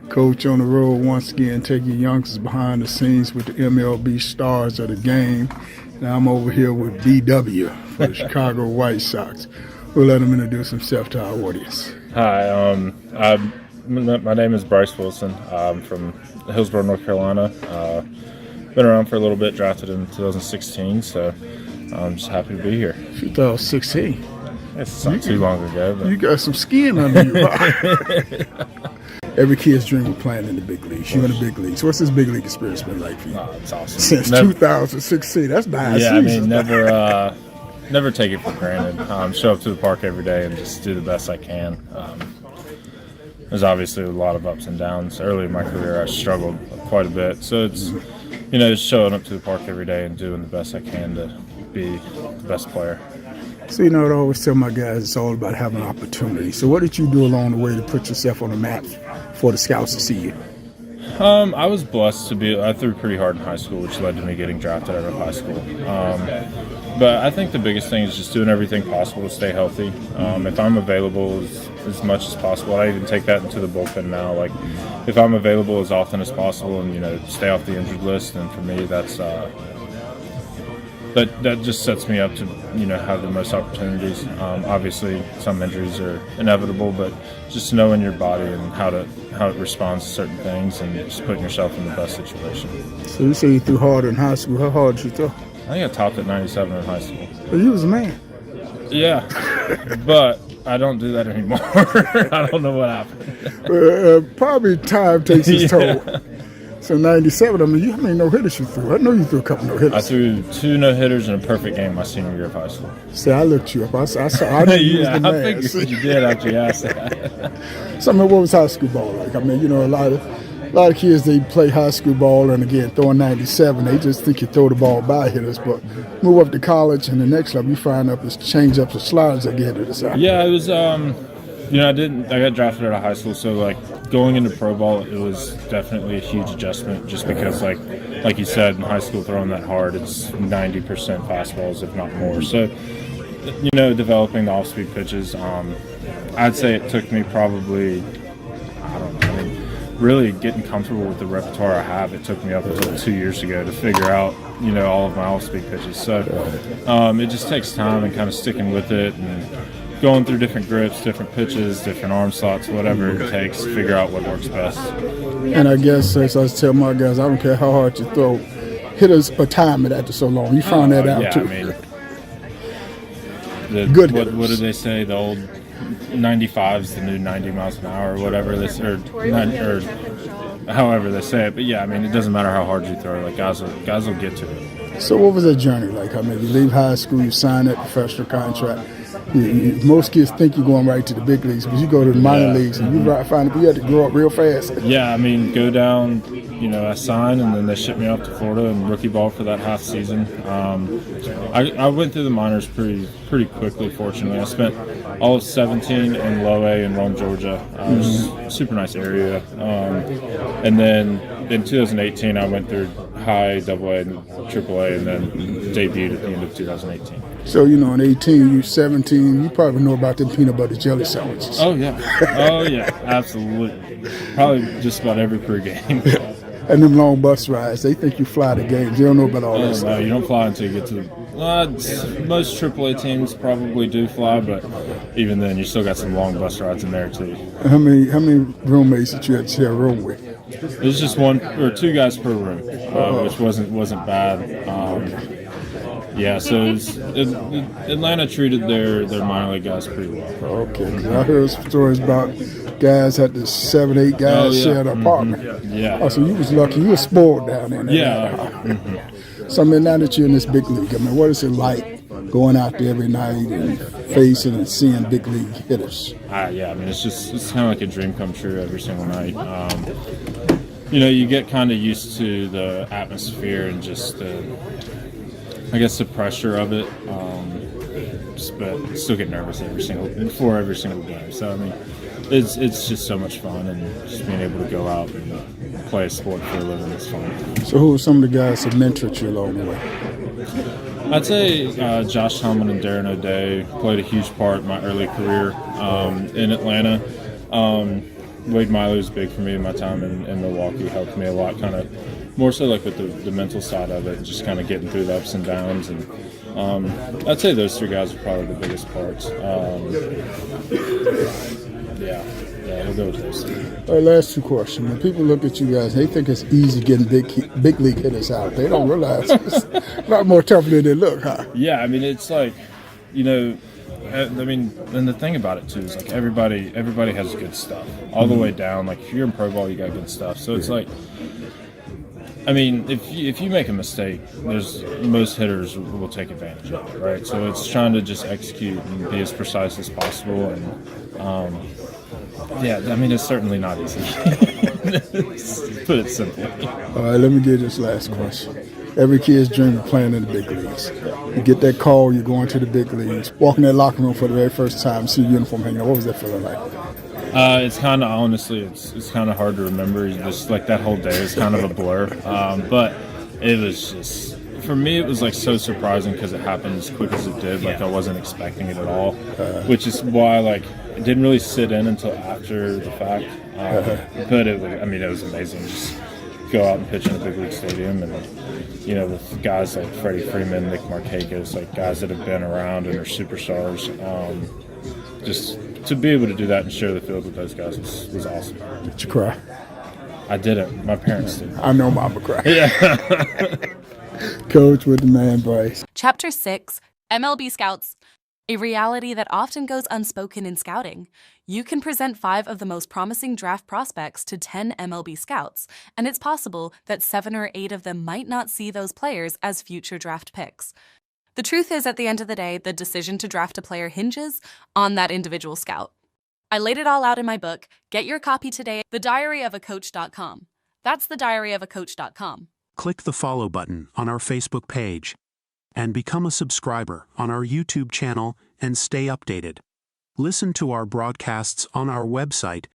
Coach on the road once again, taking youngsters behind the scenes with the MLB stars of the game. And I'm over here with BW for the Chicago White Sox. We'll let him introduce himself to our audience. Hi, my name is Bryse Wilson. I'm from Hillsborough, North Carolina. Been around for a little bit, drafted in 2016, so I'm just happy to be here. 2016? It's not too long ago. But. You got some skin under you. Every kid's dream of playing in the big leagues. You're in the big leagues. What's this big league experience been like for you? It's awesome. Since 2016. That's 9 Yeah, seasons. I mean, never take it for granted. Show up to the park every day and just do the best I can. There's obviously a lot of ups and downs. Early in my career, I struggled quite a bit. So it's, just showing up to the park every day and doing the best I can to be the best player. So, I always tell my guys it's all about having opportunity. So what did you do along the way to put yourself on the map for the scouts to see you? I was blessed I threw pretty hard in high school, which led to me getting drafted out of high school. But I think the biggest thing is just doing everything possible to stay healthy. If I'm available as much as possible, I even take that into the bullpen now. Like, if I'm available as often as possible and, stay off the injured list, and for me, that's that just sets me up to, have the most opportunities. Obviously, some injuries are inevitable, but just knowing your body and how it responds to certain things and just putting yourself in the best situation. So you say you threw hard in high school. How hard did you throw? I think I topped at 97 in high school. Well, you was a man. Yeah, but I don't do that anymore. I don't know what happened. Probably time takes its toll. So 97, how many no-hitters you threw? I know you threw a couple no-hitters. I threw 2 no-hitters in a perfect game my senior year of high school. See, I looked you up. I knew you was the man. I figured you did after you asked that. So, what was high school ball like? A lot of kids, they play high school ball, and again, throwing 97, they just think you throw the ball by hitters. But move up to college, and the next level, you find up is change-ups or sliders that get it aside. Yeah, it was, I got drafted out of high school, so, going into pro ball, it was definitely a huge adjustment just because, like you said, in high school throwing that hard, it's 90% fastballs, if not more. So, developing the off-speed pitches, I'd say it took me probably, really getting comfortable with the repertoire I have. It took me up until 2 years ago to figure out, all of my off-speed pitches. So, it just takes time and kind of sticking with it and going through different grips, different pitches, different arm slots, whatever it takes to figure out what works best. And I guess, as I tell my guys, I don't care how hard you throw, hitters are timing after so long. You found that out, too. Good hitters. What do they say? The old 95 is the new 90 miles an hour or whatever, or however they say it. But, yeah, it doesn't matter how hard you throw. Guys will get to it. So what was that journey like? You leave high school, you sign that professional contract. Most kids think you're going right to the big leagues, but you go to the minor leagues and you find you have to grow up real fast. Yeah, go down, I signed and then they shipped me off to Florida and rookie ball for that half season. I went through the minors pretty quickly, fortunately. I spent all of 17 in Low A in Rome, Georgia. It was a super nice area. And then in 2018, I went through high, AA, and AAA, and then debuted at the end of 2018. So, in 18, you 17, you probably know about them peanut butter jelly sandwiches. Oh, yeah. Absolutely. Probably just about every pregame. And them long bus rides, they think you fly the games. They don't know about all that stuff. No, you don't fly until you get to most AAA teams probably do fly, but even then, you still got some long bus rides in there, too. How many roommates did you have to share a room with? It was just 1 or 2 guys per room, which wasn't bad. Yeah, so Atlanta treated their minor league guys pretty well. Okay, because I heard stories about guys had the 7, 8 guys share an apartment. Yeah. Oh, so you was lucky. You were spoiled down there. Yeah. So, now that you're in this big league, what is it like going out there every night and facing and seeing big league hitters? It's kind of like a dream come true every single night. You get kind of used to the atmosphere and just the pressure of it, but still get nervous before every single game. So it's just so much fun, and just being able to go out and play a sport for a living is fun. So who are some of the guys that mentored you along the way? I'd say Josh Tomlin and Darren O'Day played a huge part in my early career in Atlanta. Wade Miley was big for me in my time in Milwaukee. Helped me a lot, kind of more so like with the mental side of it, just kind of getting through the ups and downs. And I'd say those 3 guys are probably the biggest parts. Yeah, we'll go with those 3. All right, last 2 questions. When people look at you guys, they think it's easy getting big league hitters out. They don't realize it's a lot more tougher than they look, huh? Yeah, I mean, it's like, you know, I mean, and the thing about it too is like everybody has good stuff all the way down. Like if you're in pro ball, you got good stuff. So it's like, I mean, if you make a mistake, most hitters will take advantage of it, right? So it's trying to just execute and be as precise as possible. And yeah, I mean, it's certainly not easy. Put it simply. All right, let me get this last question. Every kid's dream of playing in the big leagues. You get that call, you're going to the big leagues, walking that locker room for the very first time, see your uniform hanging up. What was that feeling like? It's kind of, honestly, it's kind of hard to remember. Just like that whole day is kind of a blur. But it was just, for me, it was like so surprising because it happened as quick as it did. Like I wasn't expecting it at all, which is why like it didn't really sit in until after the fact. But it was amazing. Just go out and pitch in a big league stadium, and you know, with guys like Freddie Freeman, Nick Markakis, like guys that have been around and are superstars. Just to be able to do that and share the field with those guys was awesome. Did you cry? I didn't. My parents did. I know Mama cried. Yeah. Coach with the man, Bryse. Chapter 6, MLB Scouts. A reality that often goes unspoken in scouting. You can present 5 of the most promising draft prospects to 10 MLB scouts, and it's possible that 7 or 8 of them might not see those players as future draft picks. The truth is, at the end of the day, the decision to draft a player hinges on that individual scout. I laid it all out in my book. Get your copy today, thediaryofacoach.com. That's thediaryofacoach.com. Click the follow button on our Facebook page and become a subscriber on our YouTube channel and stay updated. Listen to our broadcasts on our website